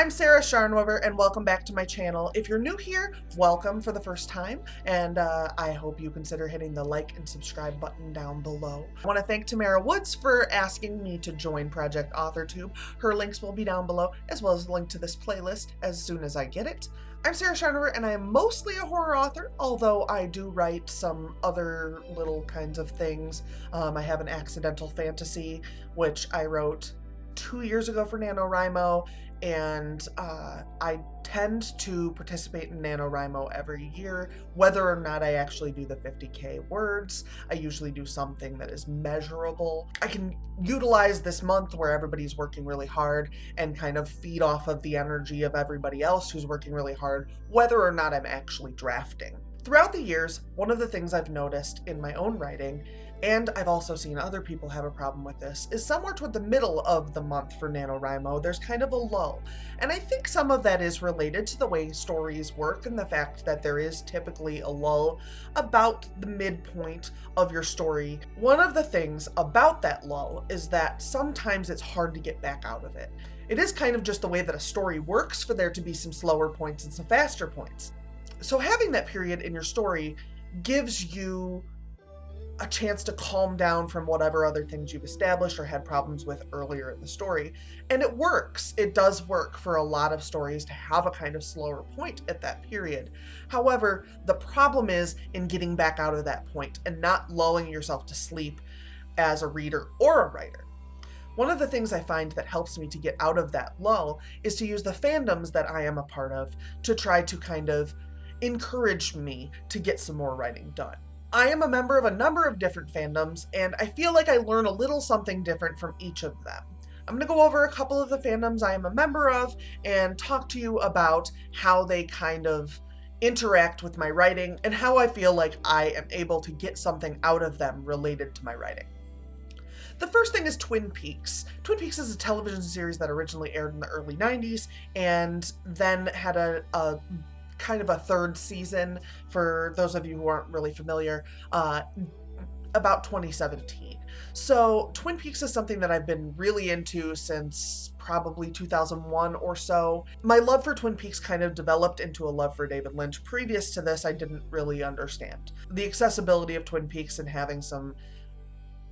I'm Sarah Scharner, and welcome back to my channel. If you're new here, welcome for the first time, and I hope you consider hitting the like and subscribe button down below. I want to thank Tamara Woods for asking me to join Project Authortube. Her links will be down below, as well as a link to this playlist as soon as I get it. I'm Sarah Scharner, and I am mostly a horror author, although I do write some other little kinds of things. I have an accidental fantasy, which I wrote 2 years ago for NaNoWriMo, and I tend to participate in NaNoWriMo every year, whether or not I actually do the 50K words. I usually do something that is measurable. I can utilize this month where everybody's working really hard and kind of feed off of the energy of everybody else who's working really hard, whether or not I'm actually drafting. Throughout the years, one of the things I've noticed in my own writing, and I've also seen other people have a problem with this, is somewhere toward the middle of the month for NaNoWriMo, there's kind of a lull. And I think some of that is related to the way stories work and the fact that there is typically a lull about the midpoint of your story. One of the things about that lull is that sometimes it's hard to get back out of it. It is kind of just the way that a story works for there to be some slower points and some faster points. So having that period in your story gives you a chance to calm down from whatever other things you've established or had problems with earlier in the story. And it works. It does work for a lot of stories to have a kind of slower point at that period. However, the problem is in getting back out of that point and not lulling yourself to sleep as a reader or a writer. One of the things I find that helps me to get out of that lull is to use the fandoms that I am a part of to try to kind of encourage me to get some more writing done. I am a member of a number of different fandoms, and I feel like I learn a little something different from each of them. I'm going to go over a couple of the fandoms I am a member of and talk to you about how they kind of interact with my writing and how I feel like I am able to get something out of them related to my writing. The first thing is Twin Peaks. Twin Peaks is a television series that originally aired in the early 90s and then had a kind of a third season, for those of you who aren't really familiar, about 2017. So Twin Peaks is something that I've been really into since probably 2001 or so. My love for Twin Peaks kind of developed into a love for David Lynch. Previous to this, I didn't really understand the accessibility of Twin Peaks and having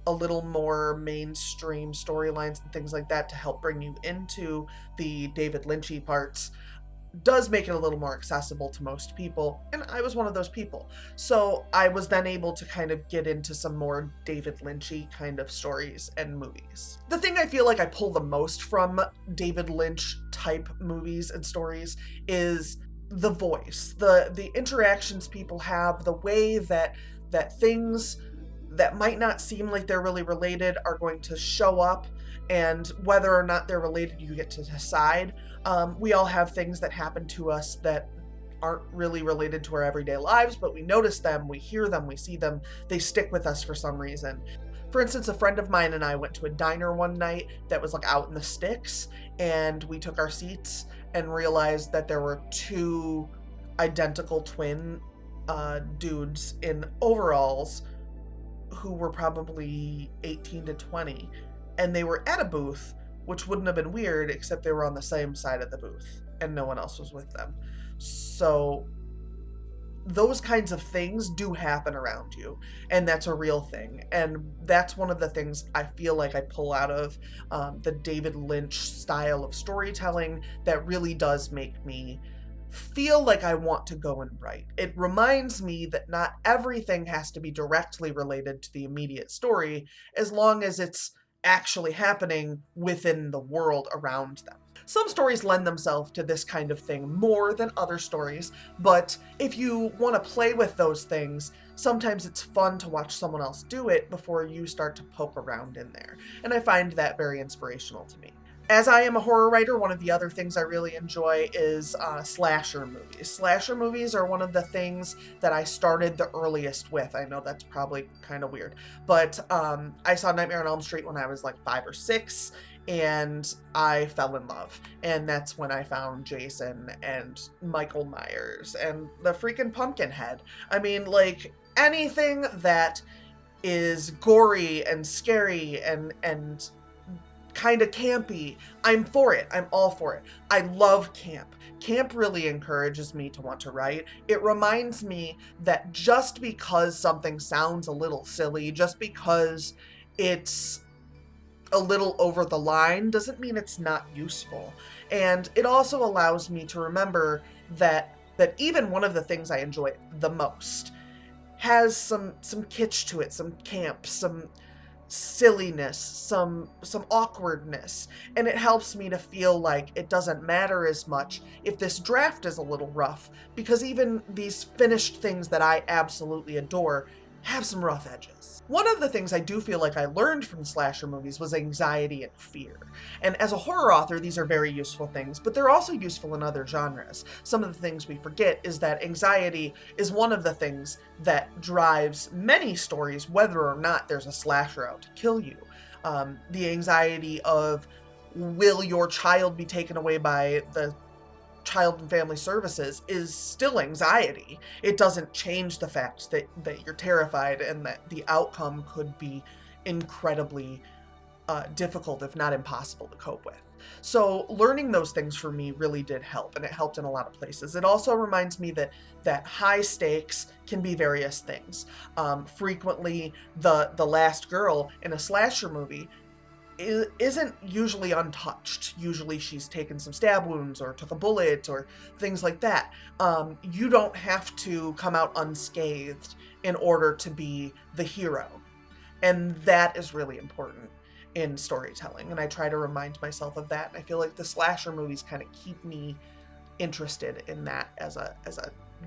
a little more mainstream storylines and things like that to help bring you into the David Lynchy parts does make it a little more accessible to most people, and I was one of those people. So I was then able to kind of get into some more David Lynchy kind of stories and movies. The thing I feel like I pull the most from David Lynch type movies and stories is the voice, the interactions people have, the way that things that might not seem like they're really related are going to show up, and whether or not they're related, you get to decide. We all have things that happen to us that aren't really related to our everyday lives, but we notice them, we hear them, we see them, they stick with us for some reason. For instance, a friend of mine and I went to a diner one night that was like out in the sticks, and we took our seats and realized that there were two identical twin dudes in overalls who were probably 18 to 20, and they were at a booth, which wouldn't have been weird except they were on the same side of the booth and no one else was with them. So those kinds of things do happen around you, and that's a real thing, and that's one of the things I feel like I pull out of the David Lynch style of storytelling that really does make me feel like I want to go and write. It reminds me that not everything has to be directly related to the immediate story, as long as it's actually happening within the world around them. Some stories lend themselves to this kind of thing more than other stories, but if you want to play with those things, sometimes it's fun to watch someone else do it before you start to poke around in there, and I find that very inspirational to me. As I am a horror writer, one of the other things I really enjoy is slasher movies. Slasher movies are one of the things that I started the earliest with. I know that's probably kind of weird, but I saw Nightmare on Elm Street when I was like 5 or 6, and I fell in love. And that's when I found Jason and Michael Myers and the freaking Pumpkinhead. I mean, like, anything that is gory and scary and kind of campy, I'm for it. I'm all for it. I love camp. Camp really encourages me to want to write. It reminds me that just because something sounds a little silly, just because it's a little over the line, doesn't mean it's not useful. And it also allows me to remember that even one of the things I enjoy the most has some kitsch to it, some camp, some silliness, some awkwardness, and it helps me to feel like it doesn't matter as much if this draft is a little rough, because even these finished things that I absolutely adore have some rough edges. One of the things I do feel like I learned from slasher movies was anxiety and fear. And as a horror author, these are very useful things, but they're also useful in other genres. Some of the things we forget is that anxiety is one of the things that drives many stories, whether or not there's a slasher out to kill you. The anxiety of, will your child be taken away by the Child and Family Services is still anxiety. It doesn't change the fact that you're terrified and that the outcome could be incredibly difficult, if not impossible, to cope with. So learning those things for me really did help, and it helped in a lot of places. It also reminds me that high stakes can be various things. Frequently, the last girl in a slasher movie isn't usually untouched. Usually she's taken some stab wounds or took a bullet or things like that. You don't have to come out unscathed in order to be the hero. And that is really important in storytelling. And I try to remind myself of that. And I feel like the slasher movies kind of keep me interested in that as a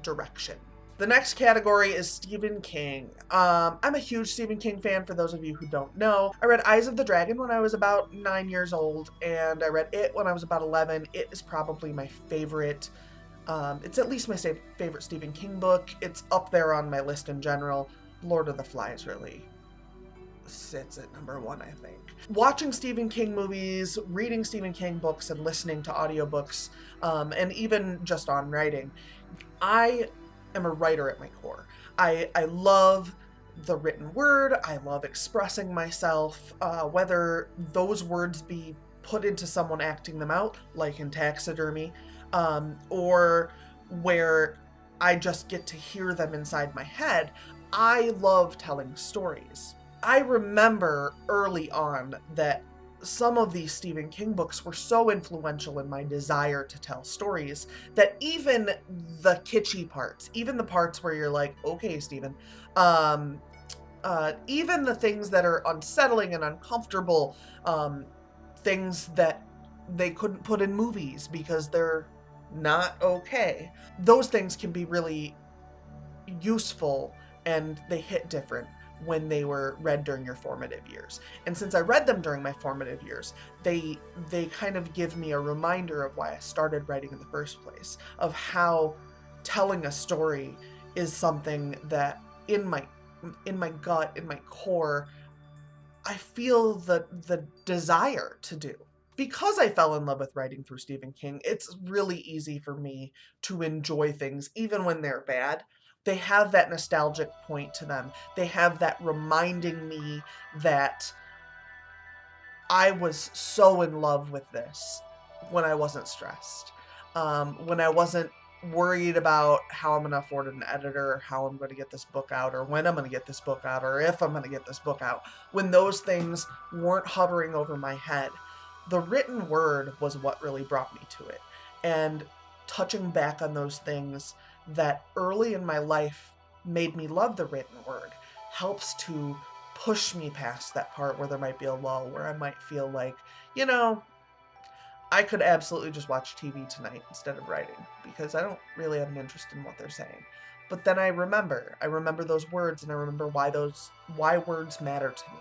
direction. The next category is Stephen King. I'm a huge Stephen King fan, for those of you who don't know. I read Eyes of the Dragon when I was about 9 years old, and I read It when I was about 11. It is probably my favorite. It's at least my favorite Stephen King book. It's up there on my list in general. Lord of the Flies really sits at number 1, I think. Watching Stephen King movies, reading Stephen King books, and listening to audiobooks, and even just on writing, I am a writer at my core. I love the written word. I love expressing myself, whether those words be put into someone acting them out, like in taxidermy, or where I just get to hear them inside my head. I love telling stories. I remember early on that some of these Stephen King books were so influential in my desire to tell stories that even the kitschy parts, even the parts where you're like, okay, Stephen, even the things that are unsettling and uncomfortable, things that they couldn't put in movies because they're not okay, those things can be really useful, and they hit different when they were read during your formative years. And since I read them during my formative years, they kind of give me a reminder of why I started writing in the first place, of how telling a story is something that in my gut, in my core, I feel the desire to do. Because I fell in love with writing through Stephen King, it's really easy for me to enjoy things even when they're bad. They have that nostalgic point to them. They have that reminding me that I was so in love with this when I wasn't stressed, when I wasn't worried about how I'm going to afford an editor, or how I'm going to get this book out, or when I'm going to get this book out, or if I'm going to get this book out. When those things weren't hovering over my head, the written word was what really brought me to it. And touching back on those things that early in my life made me love the written word helps to push me past that part where there might be a lull, where I might feel like, I could absolutely just watch TV tonight instead of writing, because I don't really have an interest in what they're saying. But then I remember those words, and I remember why words matter to me.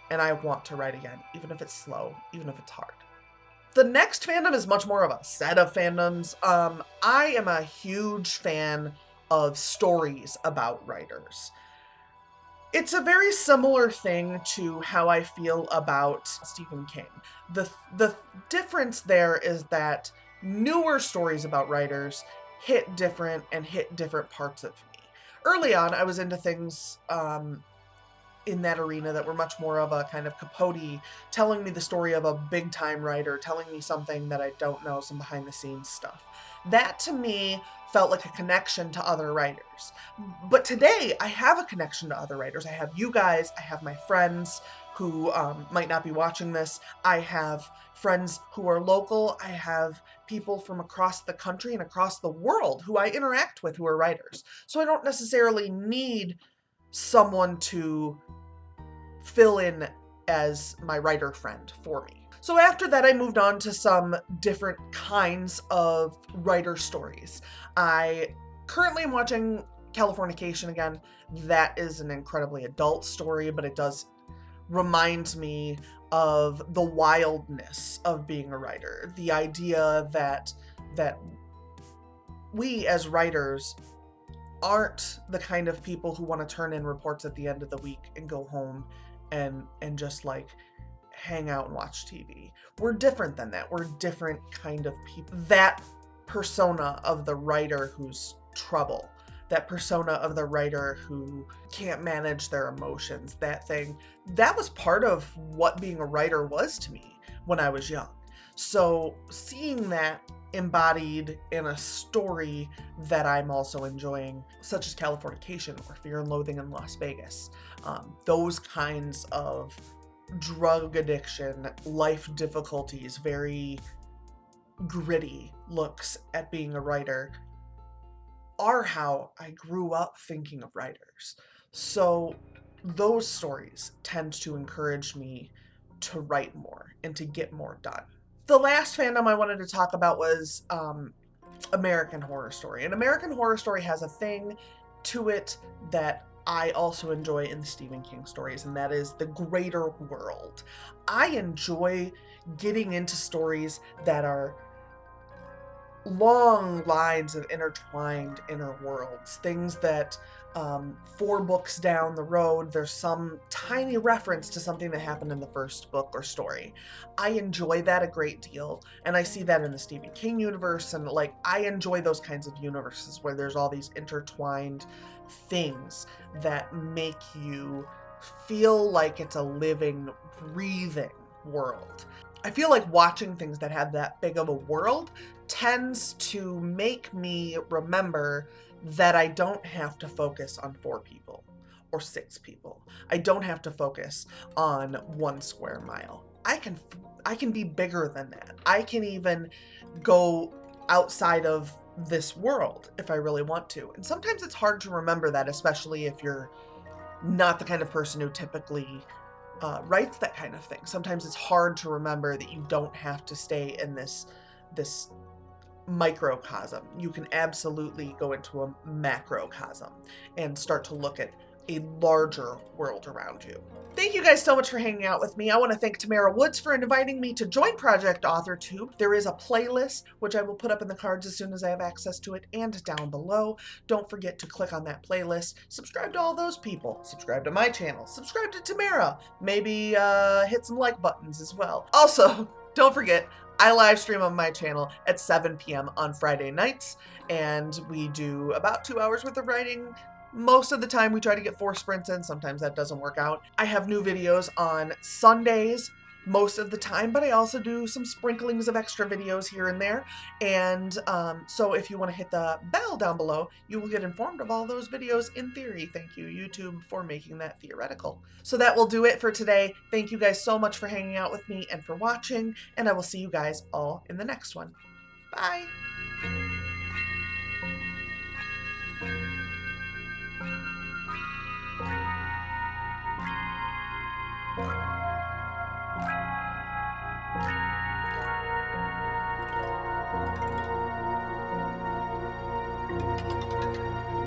And I want to write again, even if it's slow, even if it's hard. The next fandom is much more of a set of fandoms. I am a huge fan of stories about writers. It's a very similar thing to how I feel about Stephen King. The difference there is that newer stories about writers hit different and hit different parts of me. Early on, I was into things in that arena that were much more of a kind of capote, telling me the story of a big time writer, telling me something that I don't know, some behind the scenes stuff. That to me felt like a connection to other writers. But today I have a connection to other writers. I have you guys, I have my friends who might not be watching this. I have friends who are local. I have people from across the country and across the world who I interact with who are writers. So I don't necessarily need someone to fill in as my writer friend for me. So after that, I moved on to some different kinds of writer stories. I currently am watching Californication again. That is an incredibly adult story, but it does remind me of the wildness of being a writer. The idea that we as writers aren't the kind of people who want to turn in reports at the end of the week and go home and just like hang out and watch TV. We're different than that. We're different kind of people. That persona of the writer who's trouble, that persona of the writer who can't manage their emotions, that was part of what being a writer was to me when I was young. So seeing that embodied in a story that I'm also enjoying, such as Californication or Fear and Loathing in Las Vegas, those kinds of drug addiction, life difficulties, very gritty looks at being a writer are how I grew up thinking of writers. So those stories tend to encourage me to write more and to get more done. The last fandom I wanted to talk about was American Horror Story. And American Horror Story has a thing to it that I also enjoy in the Stephen King stories, and that is the greater world. I enjoy getting into stories that are long lines of intertwined inner worlds, things that 4 books down the road, there's some tiny reference to something that happened in the first book or story. I enjoy that a great deal, and I see that in the Stephen King universe, and like I enjoy those kinds of universes where there's all these intertwined things that make you feel like it's a living, breathing world. I feel like watching things that have that big of a world tends to make me remember that I don't have to focus on 4 people or 6 people. I don't have to focus on 1 square mile. I can be bigger than that. I can even go outside of this world if I really want to. And sometimes it's hard to remember that, especially if you're not the kind of person who typically writes that kind of thing. Sometimes it's hard to remember that you don't have to stay in this microcosm. You can absolutely go into a macrocosm and start to look at a larger world around you. Thank you guys so much for hanging out with me. I want to thank Tamara Woods for inviting me to join Project Authortube. There is a playlist, which I will put up in the cards as soon as I have access to it, and down below. Don't forget to click on that playlist. Subscribe to all those people. Subscribe to my channel. Subscribe to Tamara. Maybe hit some like buttons as well. Also, don't forget, I live stream on my channel at 7 p.m. on Friday nights, and we do about 2 hours worth of writing. Most of the time we try to get 4 sprints in. Sometimes that doesn't work out. I have new videos on Sundays most of the time, but I also do some sprinklings of extra videos here and there. And so if you want to hit the bell down below, you will get informed of all those videos in theory. Thank you, YouTube, for making that theoretical. So that will do it for today. Thank you guys so much for hanging out with me and for watching, and I will see you guys all in the next one. Bye!